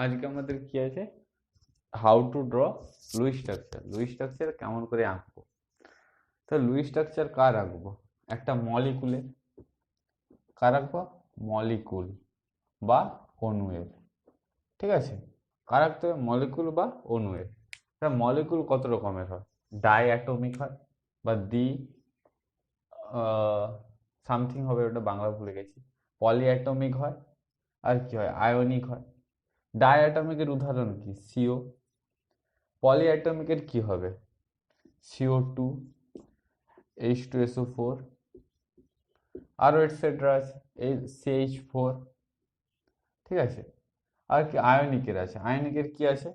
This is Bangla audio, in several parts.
আজকে আমাদের কি আছে, how to draw Lewis structure. Lewis structure কেমন করে আঁকবো। তো লুইস স্ট্রাকচার কার আঁকবো? একটা মলিকুলের। কার আঁকবো? মলিকুল বা অণুয়ের। ঠিক আছে, কার আঁকতে হবে? মলিকুল বা অণুয়ের। মলিকুল কত রকমের হয়? ডাই অ্যাটমিক হয়, বা সামথিং হবে, ওটা বাংলা ভুলে গেছি। পলি অ্যাটমিক হয়, আর কি হয়? আয়নিক হয়। ডাই অ্যাটমিকের উদাহরণ কি? সিও। পলি অ্যাটমিকের কি হবে? CO2, H2SO4, আরও এটসেট্রা আছে, এই CH4। ঠিক আছে, আর কি আয়নিকের আছে? আয়নিকের কি আছে?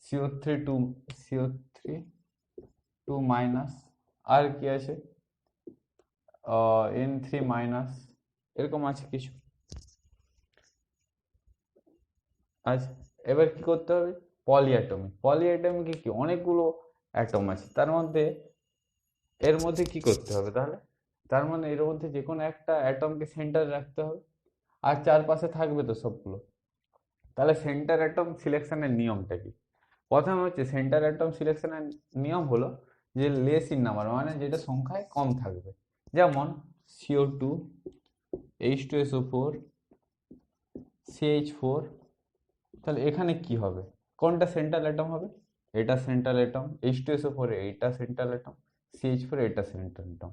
CO3 two, CO3 two minus, আর কি আছে? N3 মাইনাস, এরকম আছে কিছু। আচ্ছা, এবার কি করতে হবে? পলিঅ্যাটমিক। পলিঅ্যাটমিকে কি অনেকগুলো অ্যাটম আছে, তার মধ্যে এর মধ্যে কি করতে হবে তাহলে? তার মানে এর মধ্যে যে কোনো একটা অ্যাটমকে সেন্টারে রাখতে হবে, আর চারপাশে থাকবে তো সবগুলো। তাহলে সেন্টার অ্যাটম সিলেকশনের নিয়মটা কি? প্রথমে হচ্ছে সেন্টার অ্যাটম সিলেকশনের নিয়ম হলো যে লেস ইন নাম্বার, মানে যেটা সংখ্যায় কম থাকবে। যেমন CO2, H2SO4, CH4। তাহলে এখানে কি হবে? কোনটা সেন্ট্রাল অ্যাটম হবে? এটা সেন্ট্রাল অ্যাটম। H2SO4 এইটা সেন্ট্রাল অ্যাটম, CH4 এটা সেন্ট্রাল অ্যাটম।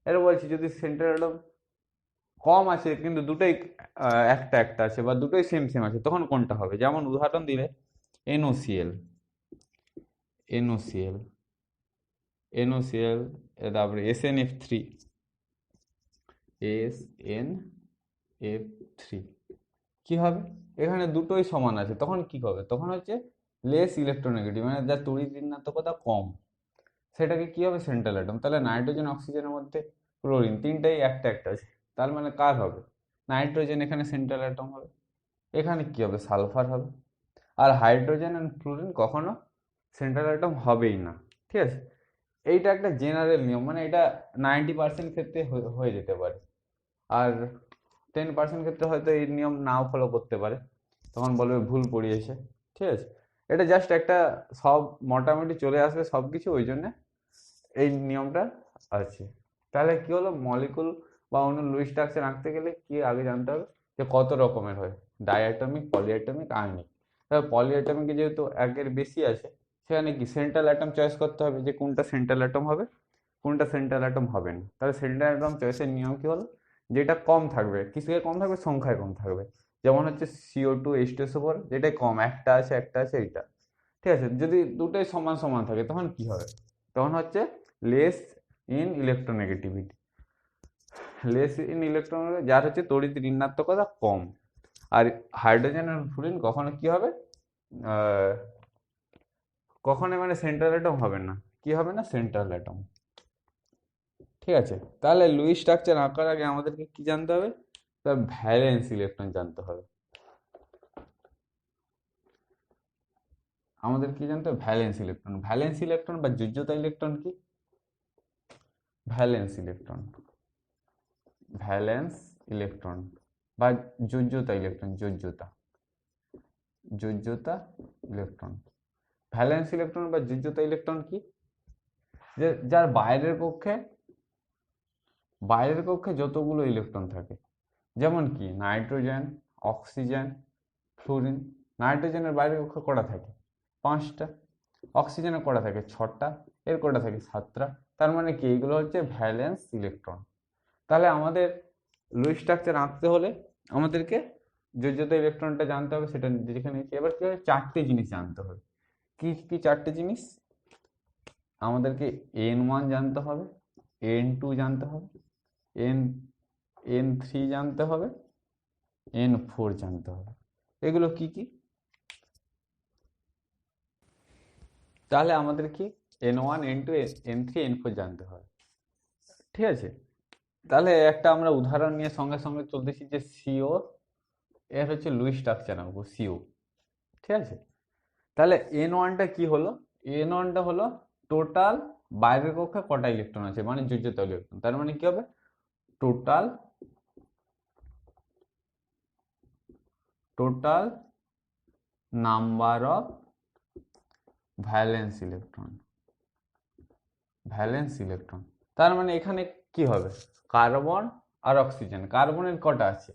এর বলছি যদি সেন্ট্রাল অ্যাটম কম আছে কিন্তু দুটোই একটা একটা আছে, বা দুটোই সেম সেম আছে, তখন কোনটা হবে? যেমন উদাহরণ দিলে NOCl, NOCl, NOCl, তারপরে SNF3, SNF3। কি হবে? এখানে দুটোই সমান আছে, তখন কি হবে? তখন হচ্ছে লেস ইলেকট্রোনেগেটিভ, মানে যার তড়িৎ ঋণাত্মকতা কম, সেটাকে কি হবে? Central atom. তাহলে নাইট্রোজেন, অক্সিজেনের মধ্যে ক্লোরিন, তিনটাই একটা একটা আছে, তার মানে কার হবে? নাইট্রোজেন এখানে সেন্ট্রাল অ্যাটম হবে। এখানে কি হবে? সালফার হবে। আর হাইড্রোজেন অ্যান্ড ফ্লুরিন কখনো সেন্ট্রাল অ্যাটম হবেই না। ঠিক আছে, এইটা একটা জেনারেল নিয়ম, মানে এটা 90% ক্ষেত্রে হয়ে যেতে পারে, আর 10% ক্ষেত্রে হয়তো এই নিয়ম নাও ফলো করতে পারে, তখন বলবে ভুল পড়িয়েছে। ঠিক আছে, এটা জাস্ট একটা, সব মোটামুটি চলে আসবে সব কিছু, ওই জন্য এই নিয়মটা আছে। তাহলে কি হলো? মলিকুল বা অন্য লুইস স্ট্রাকচার আঁকতে গেলে কি আগে জানতে হবে যে কত রকমের হয়? ডাইঅ্যাটমিক, পলিঅ্যাটমিক, আয়নিক। তবে পলিঅ্যাটমিকে যেহেতু একের বেশি আছে, সেখানে কি সেন্ট্রাল অ্যাটম চয়েস করতে হবে, যে কোনটা সেন্ট্রাল অ্যাটম হবে, কোনটা সেন্ট্রাল অ্যাটম হবে না। তাহলে সেন্ট্রাল অ্যাটম চয়েসের নিয়ম কি হলো? যেটা কম থাকবে, কিসে কম থাকবে? সংখ্যায় কম থাকবে। যেমন হচ্ছে CO2, H2SO4, যেটাই কম, একটা আছে একটা আছে এইটা। ঠিক আছে, যদি দুটোই সমান সমান থাকে তখন কি হবে? তখন হচ্ছে less in electronegativity. Less in electron, যার হচ্ছে তড়িৎ ঋণাত্মকতা কম। আর হাইড্রোজেন আর ফ্লুরিন কখনো কি হবে? আহ, কখনো মানে সেন্ট্রাল অ্যাটম হবে না। কি হবে না? Central atom. ঠিক আছে, তাহলে লুইস স্ট্রাকচার আঁকার আগে আমাদেরকে কি জানতে হবে? তার ভ্যালেন্স ইলেকট্রন জানতে হবে। আমাদের কি জানতে হবে? Valence electron. ভ্যালেন্স ইলেকট্রন বা যোজ্যতা ইলেকট্রন কি? ভ্যালেন্স ইলেকট্রন, ভ্যালেন্স ইলেকট্রন বা যোজ্যতা ইলেকট্রন, যোজ্যতা, যোজ্যতা ইলেকট্রন। ভ্যালেন্স ইলেকট্রন বা যোজ্যতা ইলেকট্রন কি? যে যার বাইরের কক্ষে যতগুলো ইলেকট্রন থাকে। যেমন কি নাইট্রোজেন, অক্সিজেন, ফ্লুরিন। নাইট্রোজেনের বাইরের কক্ষে কটা থাকে? 5টা। অক্সিজেনের কটা থাকে? 6টা। এর কটা থাকে? 7টা। তার মানে কি এগুলো হচ্ছে ভ্যালেন্স ইলেকট্রন। তাহলে আমাদের লুইস স্ট্রাকচার আঁকতে হলে আমাদেরকে যোজ্যতা ইলেকট্রনটা জানতে হবে, সেটা যেখানে। এবার কি হবে? 4টে জিনিস জানতে হবে। কি কি 4টে জিনিস? আমাদেরকে N1 জানতে হবে, N2 জানতে হবে, এন N3 জানতে হবে, N4 জানতে হবে। এগুলো কি কি? তাহলে আমাদের কি N1, N2, N3, N4 জানতে হবে। ঠিক আছে, তাহলে একটা আমরা উদাহরণ নিয়ে সঙ্গে সঙ্গে চলতেছি, যে সিও এর হচ্ছে লুইস স্ট্রাকচার আঁকবো, সিও। ঠিক আছে, তাহলে N1টা কি হলো? N1টা হলো টোটাল বাইরের কক্ষে কটা ইলেকট্রন আছে, মানে যোজ্যতা ইলেকট্রন। তার মানে কি হবে? Total, total number of valence electron. Valence electron তার মানে এখানে কি হবে, কার্বন আর অক্সিজেন। কার্বনের কটা আছে,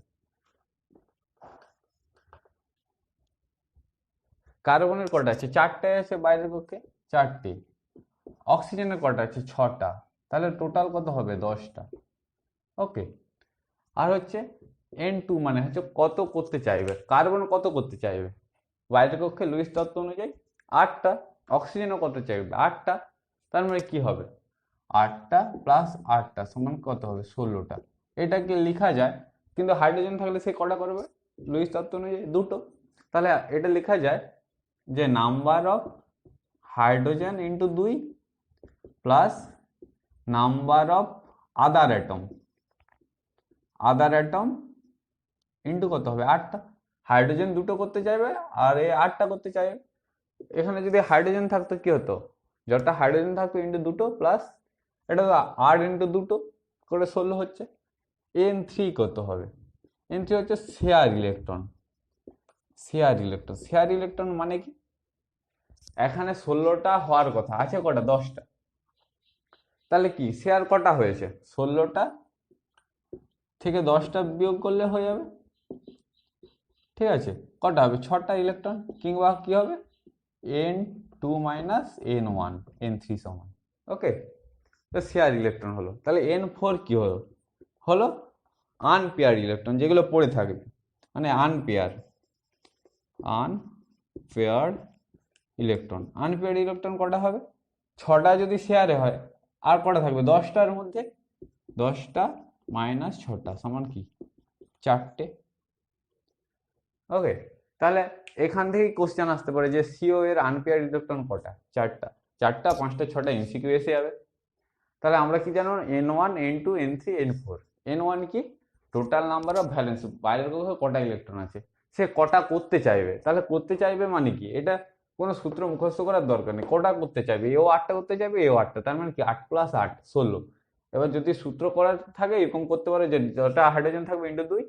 কার্বনের কটা আছে, চারটে আছে বাইরের কক্ষে, চারটে। অক্সিজেনের কটা আছে, ছটা। তাহলে টোটাল কত হবে, 10টা। ওকে। আর হচ্ছে N2 মানে হচ্ছে কত করতে চাইবে, কার্বন কত করতে চাইবে বাইরের কক্ষে লুইস তত্ত্ব অনুযায়ী 8টা, অক্সিজেনও কত চাইবে 8টা। তার মানে কি হবে, 8টা প্লাস 8টা সমান কত হবে, 16টা। এটাকে লেখা যায়, কিন্তু হাইড্রোজেন থাকলে সে কটা করবে লুইস তত্ত্ব অনুযায়ী, দুটো। তাহলে এটা লেখা যায় যে number of hydrogen into 2 plus number of other atom, other atom into কত হবে, 8টা। হাইড্রোজেন দুটো করতে চাইবে আর এই 8টা করতে চাইবে। এখানে যদি হাইড্রোজেন থাকতো কি হতো, যতটা হাইড্রোজেন থাকতো ইন্টু দুটো প্লাস এটা তো 8 ইন্টু দুটো করে 16 হচ্ছে। N3 কত হবে, N3 হচ্ছে share electron. Share electron, share electron মানে কি, এখানে 16টা হওয়ার কথা, আছে কটা, 10টা। তাহলে কি শেয়ার কটা হয়েছে, 16টা থেকে 10টা বিয়োগ করলে হয়ে যাবে, ঠিক আছে। কটা হবে, 6টা ইলেকট্রন, কিংবা কি হবে N2 মাইনাস N1, N3 সমান। ওকে, তো শেয়ার ইলেকট্রন হলো। তাহলে N4 কি হলো, হলো আনপেয়ার ইলেকট্রন, যেগুলো পড়ে থাকবে, মানে unpair, unpair electron. Unpair electron কটা হবে, 6টা যদি শেয়ারে হয়, আর কটা থাকবে 10টার মধ্যে, 10টা মাইনাস 6টা সমান কি, 4টে। ওকে, তাহলে এখান থেকেই কোশ্চেন আসতে পারে যে সিও এর আনপেয়ার ইলেকট্রন কটা, 4টা। 4টা, 5টা, 6টা এমসিকিউ এসে যাবে। তাহলে আমরা কি জানো, N1 N2 N3 N4। N1 কি, টোটাল নাম্বার অফ ভ্যালেন্স, বাইরের কক্ষে কটা ইলেকট্রন আছে, সে কটা করতে চাইবে। তাহলে করতে চাইবে মানে কি, এটা কোনো সূত্র মুখস্থ করার দরকার নেই, কটা করতে চাইবে, এও 8টা করতে চাইবে, এও 8টা। তার মানে কি 8 প্লাস 8 16। এবার যদি সূত্র করার থাকে এরকম করতে পারে যে যটা হাইড্রোজেন থাকবে ইন্টু 2,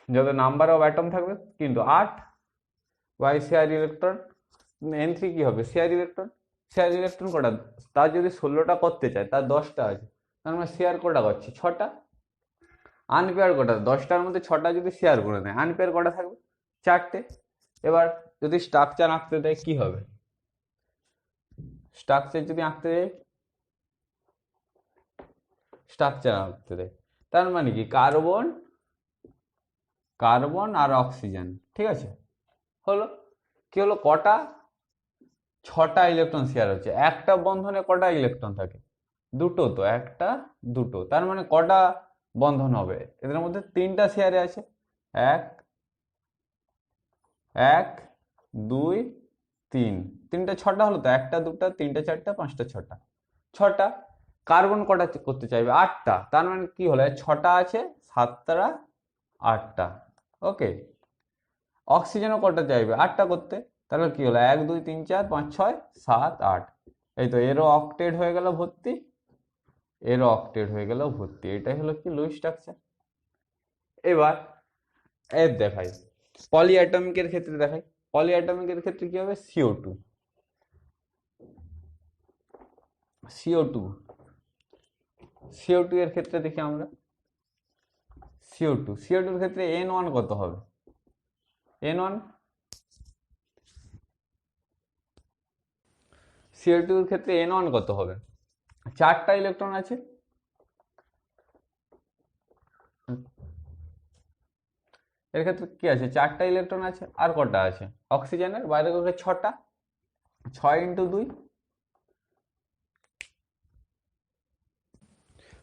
যত নাম্বার অফ অ্যাটম থাকবে কিন্তু 8 বাই শেয়ার ইলেকট্রন। N3 কি হবে, শেয়ার ইলেকট্রন। শেয়ার ইলেকট্রন কটা, তার যদি 16টা করতে চায়, তার 10টা আছে, তার মানে শেয়ার কটা করছে, 6টা। আনপেয়ার কটা, 10টার মধ্যে 6টা যদি শেয়ার করে দেয়, আনপেয়ার কটা থাকবে, 4টে। এবার যদি স্ট্রাকচার আঁকতে দেয় কি হবে, স্ট্রাকচার যদি আঁকতে দেয়, স্ট্রাকচার আঁকতে দেয়, তার মানে কি কার্বন, কার্বন আর অক্সিজেন, ঠিক আছে। হলো কি হলো, কটা, 6টা ইলেকট্রন শেয়ার হচ্ছে। একটা বন্ধনে কটা ইলেকট্রন থাকে, দুটো, তো একটা দুটো, তার মানে কটা বন্ধন হবে, এদের মধ্যে 3টা শেয়ারে আছে, এক এক 2 3, 3টে 6টা হলো তো, একটা দুটা তিনটে চারটা পাঁচটা ছটা, 6টা। কার্বন কটা করতে চাইবে, 8টা। তার মানে কি হলো, 6টা আছে, 7টা 8টা। ওকে, অক্সিজেনও কটা চাইবে, 8টা করতে। তাহলে কি হলো, 1 2 3 4 5 6 7 8। এই তো এরও অক্টেট হয়ে গেল ভর্তি, এরও অক্টেট হয়ে গেল ভর্তি। এটাই হলো কি লুইস স্ট্রাকচার। এবার এর দেখাই পলিঅ্যাটমিকের ক্ষেত্রে, দেখাই পলিঅ্যাটমিকের ক্ষেত্রে কি হবে, CO2, CO2, CO2 এর ক্ষেত্রে দেখি আমরা, CO2, CO2 এর ক্ষেত্রে N1 কত হবে, N1, CO2 এর ক্ষেত্রে N1 কত হবে, 4টা ইলেকট্রন আছে, এর ক্ষেত্রে কি আছে, 4টা ইলেকট্রন আছে। আর কটা আছে, অক্সিজেনের বাইরে কক্ষে 6টা, 6 ইন্টু 2,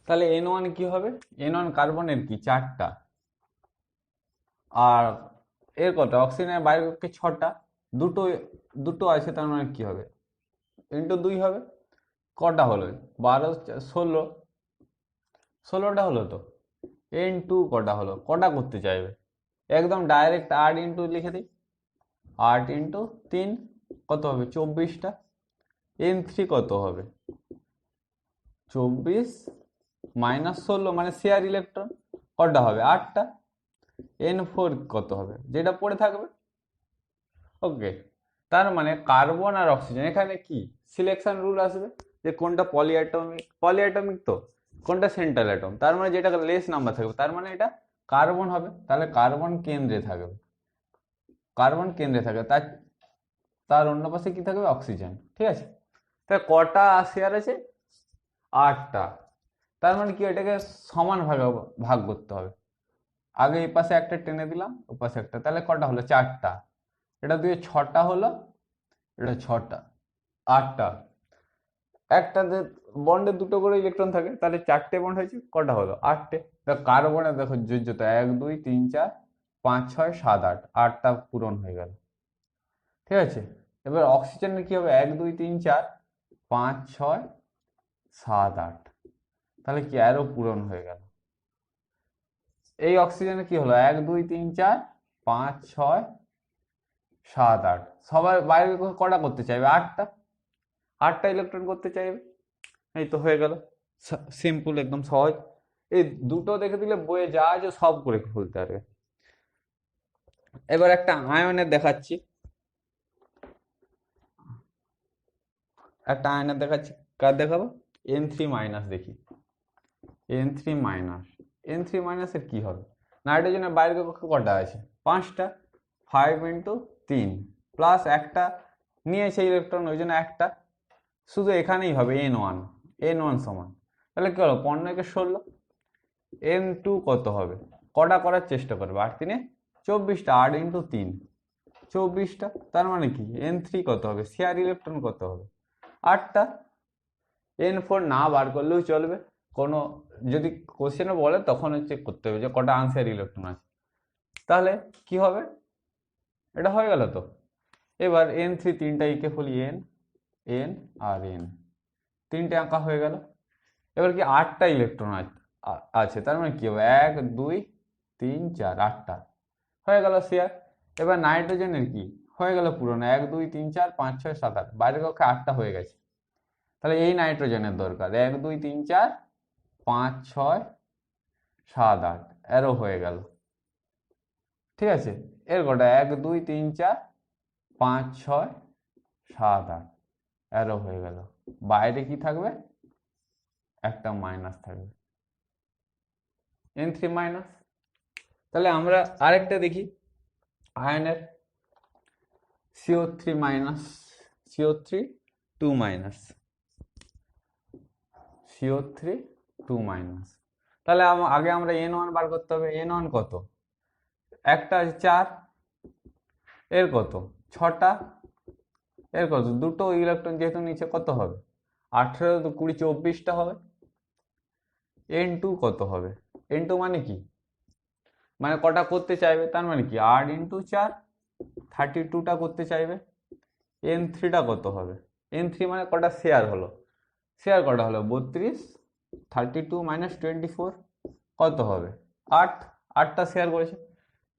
তাহলে N1 কি হবে, N1 কার্বনের কি 4টা, আর এর কত, অক্সিজেনের বাইরে কক্ষে 6টা, দুটো, দুটো আছে, তার মানে কি হবে, ইন্টু 2 হবে। কটা হলো, 12 16, 16টা হলো তো। N2 কটা হলো, কটা করতে চাইবে, একদম ডাইরেক্ট 8 ইন্টু লিখে দিই, 8 ইন্টু 3 কত হবে, 24টা। N3 কত হবে, 24 মাইনাস 16 মানে শেয়ার ইলেকট্রন, কটা হবে, 8টা। N4 কত হবে, যেটা পড়ে থাকবে, ওকে, তার মানে কার্বন আর অক্সিজেন এখানে কি সিলেকশন রুল আসবে, যে কোনটা পলিঅ্যাটমিক, পলিঅ্যাটমিক তো কোনটা সেন্ট্রাল অ্যাটম, তার মানে যেটা লেস নাম্বার থাকবে তার মানে এটা কার্বন হবে, তাহলে কার্বন কেন্দ্রে থাকবে, কার্বন কেন্দ্রে থাকবে, তার তার অন্য পাশে কি থাকবে অক্সিজেন। ঠিক আছে, তাহলে কটা শেয়ার আছে, 8টা। তার মানে কি এটাকে সমান ভাগে ভাগ করতে হবে, আগে এই পাশে একটা টেনে দিলাম ও পাশে একটা, তাহলে কটা হলো 4টা, এটা দিয়ে 6টা হলো, এটা 6টা, 8টা, একটাতে বন্ডে দুটো করে ইলেকট্রন থাকে, তাহলে 4টে বন্ড হয়েছে, কটা হলো 8টে। তা কার্বনে দেখো যোজ্যতা 1 2 3 4 5 6 7 8, 8টা পূরণ হয়ে গেল। ঠিক আছে, এবার অক্সিজেনের কি হবে, 1 2 3 4 5 6 7 8, তাহলে কি আরো পূরণ হয়ে গেল। এই অক্সিজেনের কি হলো, 1 2 3 4 5 6 7 8, সবার বাইরে কটা করতে চাইবে, 8টা, 8টা ইলেকট্রন করতে চাইবে, এই তো হয়ে গেল, সিম্পল একদম সহজ। এই দুটো দেখে দিলে বইয়ে যা আছে সব করে ফেলতে পারবে। এবার একটা আয়নের দেখাচ্ছি, একটা আয়নের দেখাচ্ছি, কার দেখাবো, N3 দেখি, N3 N3 এর কি হবে, নাইট্রোজেনের বাইরের কক্ষে কটা আছে, 5টা, 5 ইন্টু 3 প্লাস একটা নিয়েছে ইলেকট্রন, ওই জন্য একটা, শুধু এখানেই হবে N1 সমান, তাহলে কি হলো 15 কে 16, N2 কত হবে, কটা করার চেষ্টা করবে, 8 3 24টা, 8 ইন্টু 3 24টা, তার মানে কি N3 কত হবে, শেয়ার ইলেকট্রন কত হবে, 8টা। N4 না বার করলেও চলবে, কোনো যদি কোশ্চেনে বলে তখন চেক করতে হবে যে কটা আনসার ইলেকট্রন আছে, তাহলে কি হবে, এটা হয়ে গেল তো। এবার N3 তিনটা এঁকে ফেলি, N N আর N, তিনটে আঁকা হয়ে গেল। এবার কি 8টা ইলেকট্রন আছে, তার মানে কি হবে 1 2 3 4 8টা হয়ে গেল শেয়ার। এবার নাইট্রোজেনের কি হয়ে গেল পূরণ, 1 2 3 4 5 6 7 8, বাইরের কক্ষে 8টা হয়ে গেছে, তাহলে এই নাইট্রোজেনের দরকার 1 2 3 4 5 6 7 8, এরও হয়ে গেল। ঠিক আছে, এর কটা 1 2 3 4 5 6 7 8, এরও হয়ে গেল, বাইরে কি থাকবে, একটা মাইনাস থাকবে, N3 তাহলে আমরা আরেকটা দেখি আয়নের, CO3 CO3 2 CO3 2, তাহলে আগে আমরা N1 বার করতে হবে, N1 কত, একটা আছে 4, এর কত 6টা, এর কত দুটো ইলেকট্রন যেহেতু নিচে, কত হবে 18 তো 20 24টা হবে। N2 কত হবে, N2 মানে কি, মানে কটা করতে চাইবে, তার মানে কি 8 ইন্টু 4 32টা করতে চাইবে। N3টা কত হবে, N3 মানে কটা শেয়ার হলো, শেয়ার কটা হলো 32, 32 মাইনাস 24 কত হবে 8, 8টা শেয়ার করেছে,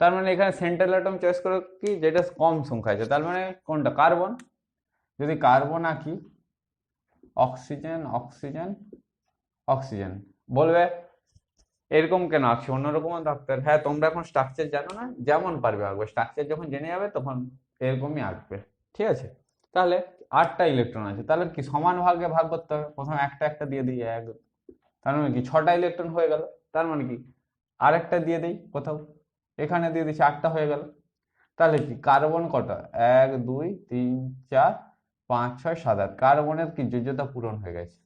তার মানে এখানে সেন্ট্রাল অ্যাটম চয়েস করে কি যেটা কম সংখ্যা আছে, তার মানে কোনটা কার্বন, যদি কার্বন আঁকি অক্সিজেন অক্সিজেন অক্সিজেন, বলবে এরকম কেন আঁকছি, অন্যরকম থাকতে, হ্যাঁ তোমরা এখন স্ট্রাকচার জানো না, যেমন পারবে আঁকবে, স্ট্রাকচার যখন জেনে যাবে তখন এরকমই আঁকবে। ঠিক আছে, তাহলে 8টা ইলেকট্রন আছে, তাহলে কি সমান ভাগে ভাগ করতে হবে, প্রথমে একটা একটা দিয়ে দিই 1, তার মানে কি 6টা ইলেকট্রন হয়ে গেল, তার মানে কি আরেকটা দিয়ে দিই কোথাও, এখানে দিয়ে দিচ্ছি 8টা হয়ে গেল, তাহলে কি কার্বন কটা 1 2 3 4 5 6 7 8, কার্বনের কি যোজ্যতা পূরণ হয়ে গেছে।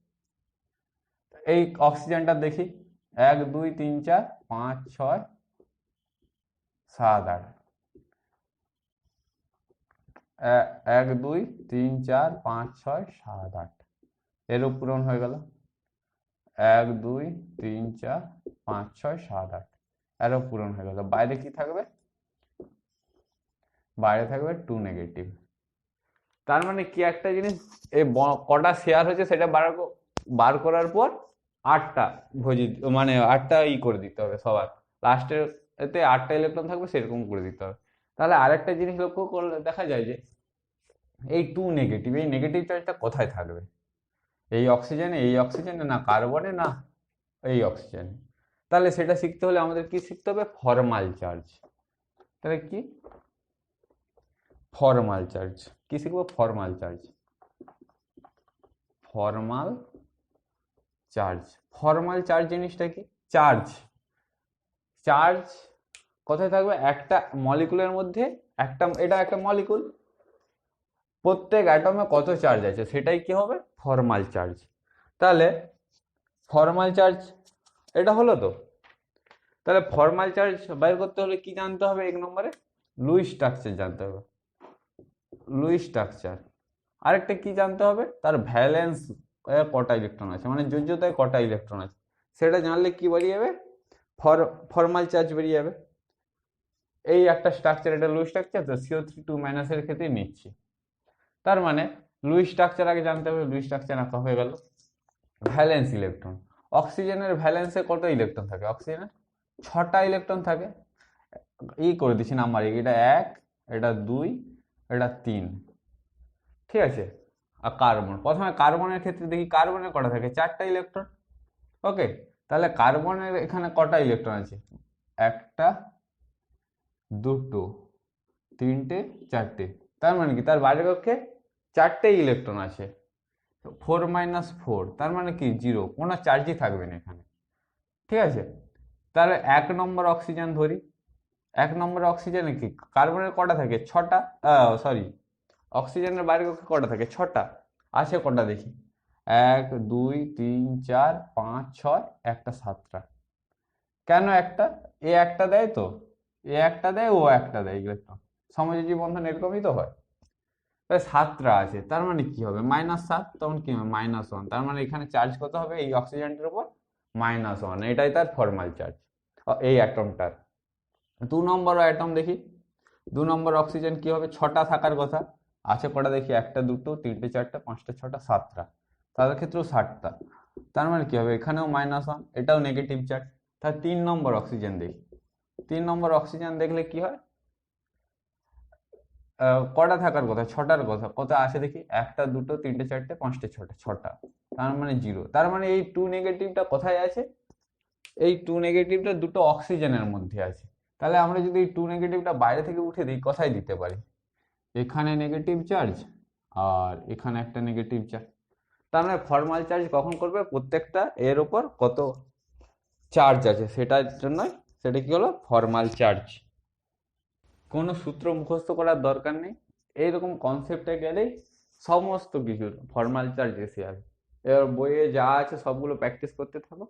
এই অক্সিজেনটা দেখি 1 2 3 4 5 6 7 8, 1 2 3 4 5 6 7 8, এরও পূরণ হয়ে গেল 1 2 3 4 5 6 7 8, এরও পূরণ হয়ে গেল, বাইরে কি থাকবে, বাইরে থাকবে 2 নেগেটিভ। তার মানে কি একটা জিনিস, এই কটা শেয়ার হয়েছে সেটা বার করার পর 8টা মানে 8টা করে দিতে হবে, সবার লাস্টের এতে 8টা ইলেকট্রন থাকবে সেরকম করে দিতে হবে। তাহলে আরেকটা জিনিস লক্ষ্য করলে দেখা যায় যে এই 2 নেগেটিভ, এই নেগেটিভ চার্জটা কোথায় থাকবে, এই অক্সিজেনে না কার্বনে না এই অক্সিজেনে, তাহলে সেটা শিখতে হলে আমাদের কি শিখতে হবে, ফর্মাল চার্জ। তাহলে কি ফর্মাল চার্জ। কি শিখবো? Formal charge. Formal charge. Formal charge জিনিসটা কি? চার্জ চার্জ কোথায় থাকবে? একটা মলিকুলের মধ্যে একটা, এটা একটা মলিকুল, প্রত্যেক অ্যাটমে কত চার্জ আছে সেটাই কি হবে? Formal charge. তাহলে ফর্মাল চার্জ এটা হলো তো। তাহলে ফর্মাল চার্জ বাইর করতে হলে কি জানতে হবে? 1 নম্বরে লুইস স্ট্রাকচার জানতে হবে। Lewis structure. আরেকটা কি জানতে হবে? তার ভ্যালেন্স কটা ইলেকট্রন আছে, মানে যোজ্যতায় কটা ইলেকট্রন আছে, সেটা জানলে কি বেরিয়ে যাবে? ফর্মাল চার্জ বেরিয়ে যাবে। এই একটা স্ট্রাকচার, এটা লুইস স্ট্রাকচার, তো CO3 এর ক্ষেত্রে নিচ্ছি। তার মানে লুইস স্ট্রাকচার আগে জানতে হবে। লুইস স্ট্রাকচার আঁকা হয়ে গেল। Valence electron. অক্সিজেনের ভ্যালেন্সে কত ইলেকট্রন থাকে? অক্সিজেনের 6টা ইলেকট্রন থাকে। করে দিচ্ছি নাম্বার, এটা 1, এটা 2, এটা 3। ঠিক আছে। আর কার্বন, প্রথমে কার্বনের ক্ষেত্রে দেখি কার্বনের কটা থাকে? 4টা ইলেকট্রন। ওকে, তাহলে কার্বনের এখানে কটা ইলেকট্রন আছে? 1টা, 2টো, 3টে, 4টে। তার মানে কি? তার বাইরের কক্ষে 4টে ইলেকট্রন আছে। 4 - 4 তার মানে কি? 0, কোনো চার্জই থাকবে না এখানে। ঠিক আছে। তাহলে 1 নম্বর অক্সিজেন ধরি। 1 নম্বর অক্সিজেনে কি কার্বনের কটা থাকে? 6টা। সরি, অক্সিজেনের বাইরের কক্ষে কটা থাকে? 6টা। আছে কটা দেখি? 1, 2, 3, 4, 5, 6, একটা 7টা। কেন একটা? এ একটা দেয় তো, এ একটা দেয়, ও একটা দেয় ইলেকট্রন। সমযোজী বন্ধন এরকমই তো হয়। তাহলে 7টা আছে, তার মানে কি হবে? -7, তখন কি হবে? -1। তার মানে এখানে চার্জ কত হবে এই অক্সিজেনটার উপর? -1। এটাই তার ফর্মাল চার্জ এই অ্যাটমটার। 2 নম্বর অ্যাটম দেখি। 2 নম্বর অক্সিজেন কি হবে? 6টা থাকার কথা। আছে কটা দেখি? 1টা, 2টো, 3টে, 4টে, 5টা, 6টা, 7টা। তাদের ক্ষেত্রেও 7টা। তার মানে কি হবে? এখানেও -1, এটাও নেগেটিভ চার্জ। তাহলে 3 নম্বর অক্সিজেন দেখি। 3 নম্বর অক্সিজেন দেখলে কি হয়? কটা থাকার কথা? 6টার কথা। কত আছে দেখি? 1টা, 2টো, 3টে, 4টে, 5টে, 6টা, 6টা। তার মানে 0। তার মানে এই 2 নেগেটিভটা কোথায় আছে? এই 2 নেগেটিভটা দুটো অক্সিজেনের মধ্যে আছে। তাহলে আমরা যদি এই 2 নেগেটিভটা বাইরে থেকে উঠে দিই, কোথায় দিতে পারি? এখানে নেগেটিভ চার্জ আর এখানে একটা নেগেটিভ চার্জ। তার মানে ফর্মাল চার্জ কখন করবে? প্রত্যেকটা এর ওপর কত চার্জ আছে সেটার জন্যই সেটা কি হলো? Formal charge. কোনো সূত্র মুখস্থ করার দরকার নেই, এইরকম কনসেপ্টে গেলেই সমস্ত কিছু ফর্মাল চার্জ এসে যাবে। এবার বইয়ে যা আছে সবগুলো প্র্যাকটিস করতে থাকো।